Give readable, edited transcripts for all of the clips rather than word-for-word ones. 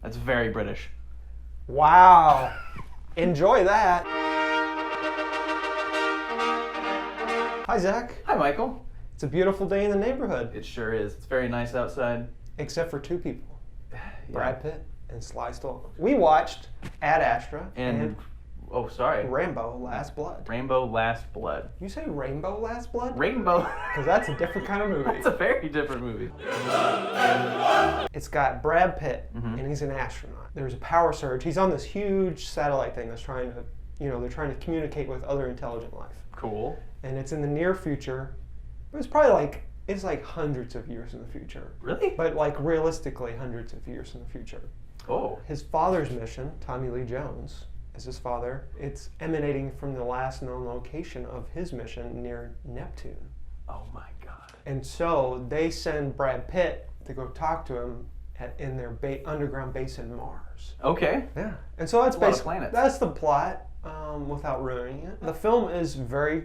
That's very British. Wow. Enjoy that. Hi, Zach. Hi, Michael. It's a beautiful day in the neighborhood. It sure is. It's very nice outside. Except for two people. Yeah. Brad Pitt and Sly Stallone. We watched Ad Astra And oh, sorry. Rambo Last Blood. Rainbow Last Blood. You say Rainbow Last Blood? Rainbow. Because that's a different kind of movie. It's a very different movie. It's got Brad Pitt, Mm-hmm. and he's an astronaut. There's a power surge. He's on this huge satellite thing that's trying to, they're trying to communicate with other intelligent life. Cool. And it's in the near future. It's probably it's like hundreds of years in the future. Really? But like realistically, hundreds of years in the future. Oh. His father's mission, Tommy Lee Jones, is his father. It's emanating from the last known location of his mission near Neptune. Oh my God. And so they send Brad Pitt to go talk to him in their underground base in Mars. Okay. Yeah. And so that's A lot of basically planets. that's the plot. Without ruining it, the film is very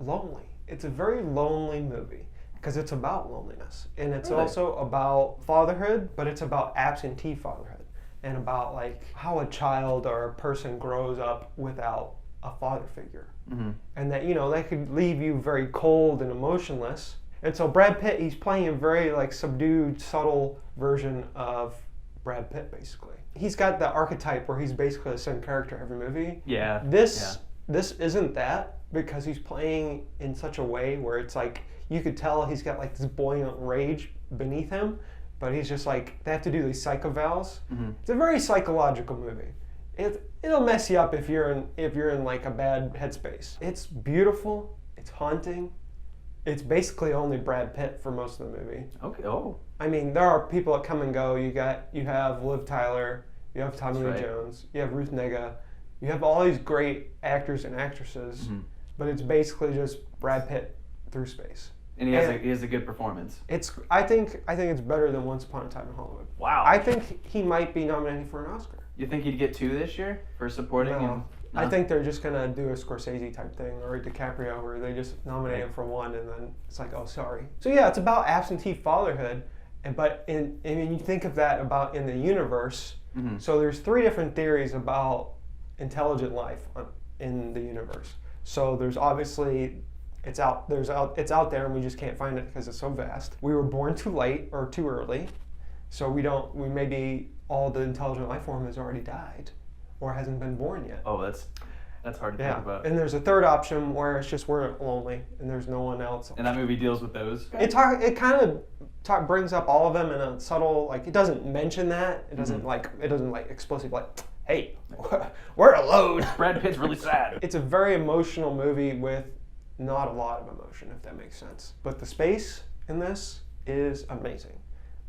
lonely. It's a very lonely movie because it's about loneliness, and it's Really? also about fatherhood, but it's about absentee fatherhood and about like how a child or a person grows up without a father figure, and that that could leave you very cold and emotionless. And so Brad Pitt, he's playing a very like subdued, subtle version of Brad Pitt, basically. He's got the archetype where he's basically the same character every movie. Yeah. This isn't that because he's playing in such a way where it's like you could tell he's got like this buoyant rage beneath him, but he's just like they have to do these psycho vowels. It's a very psychological movie. It'll mess you up if you're in like a bad headspace. It's beautiful. It's haunting. It's basically only Brad Pitt for most of the movie. Okay. Oh. I mean, there are people that come and go. You have Liv Tyler, you have Tommy Lee right. Jones, you have Ruth Negga, you have all these great actors and actresses, but it's basically just Brad Pitt through space. And he has a good performance. I think it's better than Once Upon a Time in Hollywood. Wow. I think he might be nominated for an Oscar. You think he'd get 2 this year for supporting? No. I think they're just gonna do a Scorsese type thing or a DiCaprio where they just nominate him for one and then it's like, oh, sorry. So yeah, it's about absentee fatherhood, but you think of that about in the universe. So there's 3 different theories about intelligent life in the universe. So there's obviously it's out there and we just can't find it because it's so vast. We were born too late or too early, so we maybe all the intelligent life form has already died or hasn't been born yet. Oh, that's hard to think about. And there's a third option where it's just we're lonely and there's no one else. And that movie deals with those. It kind of brings up all of them in a subtle, like it doesn't mention that. It doesn't like explosive like, hey, we're alone. Brad Pitt's really sad. It's a very emotional movie with not a lot of emotion, if that makes sense. But the space in this is amazing.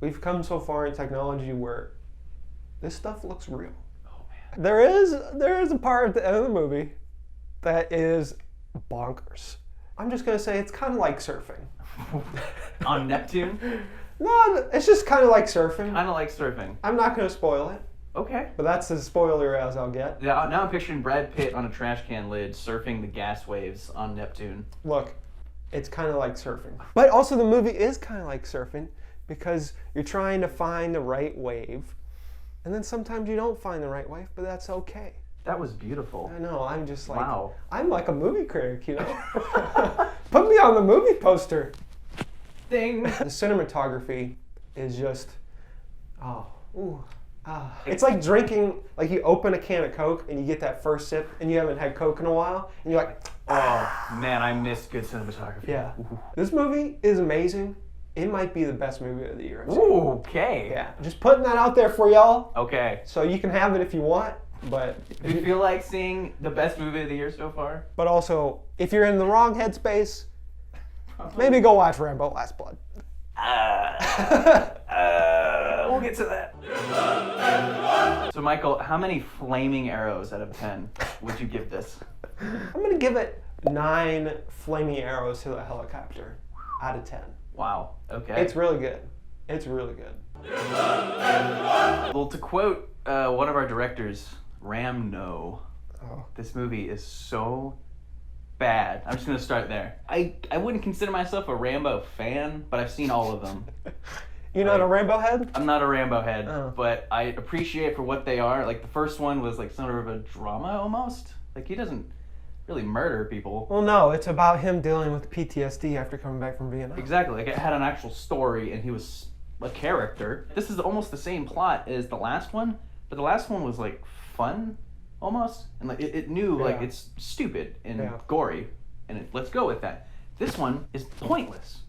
We've come so far in technology where this stuff looks real. There is a part at the end of the movie that is bonkers. I'm just gonna say it's kind of like surfing. On Neptune? No, it's just kind of like surfing. Kind of like surfing. I'm not gonna spoil it, Okay. but that's as spoiler as I'll get. Now I'm picturing Brad Pitt on a trash can lid surfing the gas waves on Neptune. Look, it's kind of like surfing. But also the movie is kind of like surfing because you're trying to find the right wave. And then sometimes you don't find the right wave, but that's okay. That was beautiful. I know, I'm just like, Wow. I'm like a movie critic, Put me on the movie poster. Ding. The cinematography is just, It's like drinking, like you open a can of Coke and you get that first sip and you haven't had Coke in a while, and you're like, Oh, man, I miss good cinematography. yeah. This movie is amazing. It might be the best movie of the year. I've seen. Ooh, okay. Yeah, just putting that out there for y'all. Okay. So you can have it if you want, but Do you feel like seeing the best movie of the year so far? but also if you're in the wrong headspace, maybe go watch Rambo Last Blood. We'll get to that. So, Michael, how many flaming arrows out of 10 would you give this? I'm gonna give it 9 flaming arrows to the helicopter out of 10. Wow. Okay. It's really good. It's really good. Well, to quote one of our directors, Rambo, Oh. this movie is so bad. I'm just gonna start there. I wouldn't consider myself a Rambo fan, but I've seen all of them. You're not a Rambo head? I'm not a Rambo head, Oh. but I appreciate for what they are. Like the first one was like sort of a drama almost. Like he doesn't really murder people. Well, no, it's about him dealing with PTSD after coming back from Vietnam. Exactly. Like it had an actual story, and he was a character. This is almost the same plot as the last one, but the last one was like fun almost, and like it knew like it's stupid and gory, and let's go with that. This one is pointless.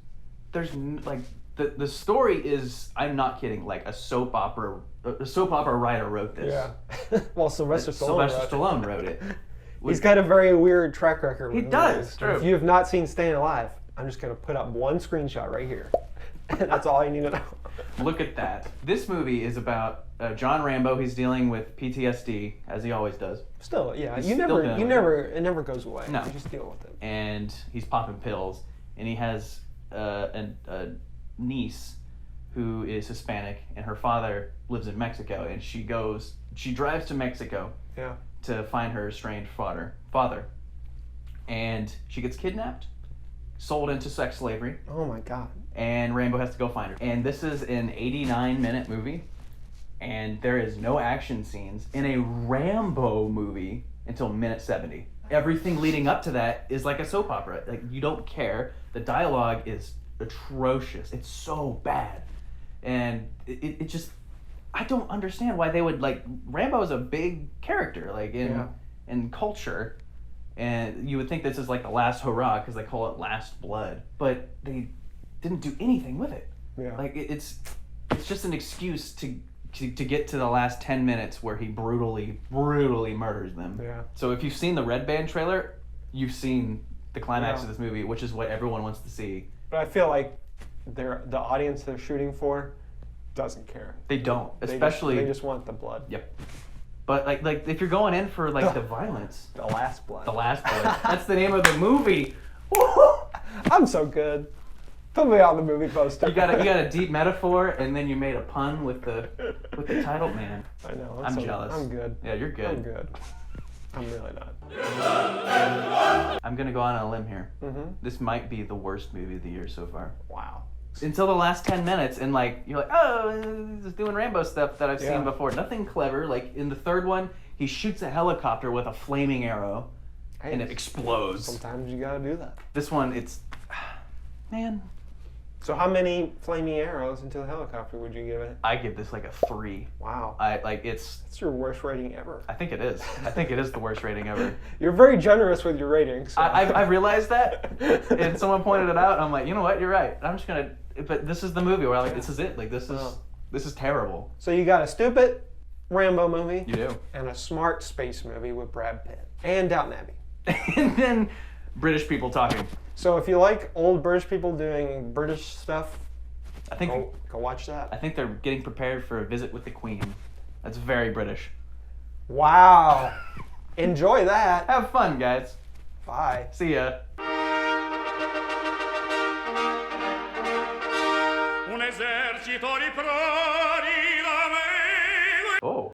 There's like the story is, I'm not kidding, like a soap opera writer wrote this. Yeah. Well, Sylvester Stallone wrote it. He's got a very weird track record. He does. True. If you have not seen Staying Alive, I'm just going to put up one screenshot right here. And that's all you need to know. Look at that. This movie is about John Rambo. He's dealing with PTSD, as he always does. Still, yeah. He's It still never goes away. No. You just deal with it. And he's popping pills. And he has a niece who is Hispanic, and her father lives in Mexico. And she drives to Mexico to find her estranged father. And she gets kidnapped, sold into sex slavery. Oh my God. And Rambo has to go find her. And this is an 89-minute movie, and there is no action scenes in a Rambo movie until minute 70. Everything leading up to that is like a soap opera. Like, you don't care. The dialogue is atrocious. It's so bad. And it just, I don't understand why they would, like, Rambo is a big character, like, in culture. And you would think this is like the last hurrah, because they call it Last Blood. But they didn't do anything with it. Yeah. Like it's just an excuse to get to the last 10 minutes where he brutally murders them. Yeah. So if you've seen the Red Band trailer, you've seen the climax of this movie, which is what everyone wants to see. But I feel like the audience they're shooting for doesn't care. They don't, especially they just want the blood. Yep. But like if you're going in for like the violence, The Last Blood. The Last Blood. That's the name of the movie. I'm so good. Put me on the movie poster. You got a deep metaphor, and then you made a pun with the title. Man, I know. I'm jealous. I'm good. Yeah, you're good. I'm good. I'm really not. I'm gonna go on a limb here. Mm-hmm. This might be the worst movie of the year so far. Wow. Until the last 10 minutes, and like you're like, oh, he's just doing Rambo stuff that I've seen before. Nothing clever. Like in the third one, he shoots a helicopter with a flaming arrow, and it explodes. Sometimes you gotta do that. This one, it's man. So how many flaming arrows into the helicopter would you give it? I give this like a 3. Wow. It's your worst rating ever. I think it is. I think it is the worst rating ever. You're very generous with your ratings. So. I realized that, and someone pointed it out. I'm like, you know what? You're right. I'm just gonna. But this is the movie where I'm like, this is it. Like this is terrible. So you got a stupid Rambo movie. You do. And a smart space movie with Brad Pitt and Downton Abbey. And then British people talking. So if you like old British people doing British stuff, I think go watch that. I think they're getting prepared for a visit with the Queen. That's very British. Wow. Enjoy that. Have fun, guys. Bye. See ya. Un esercito di pro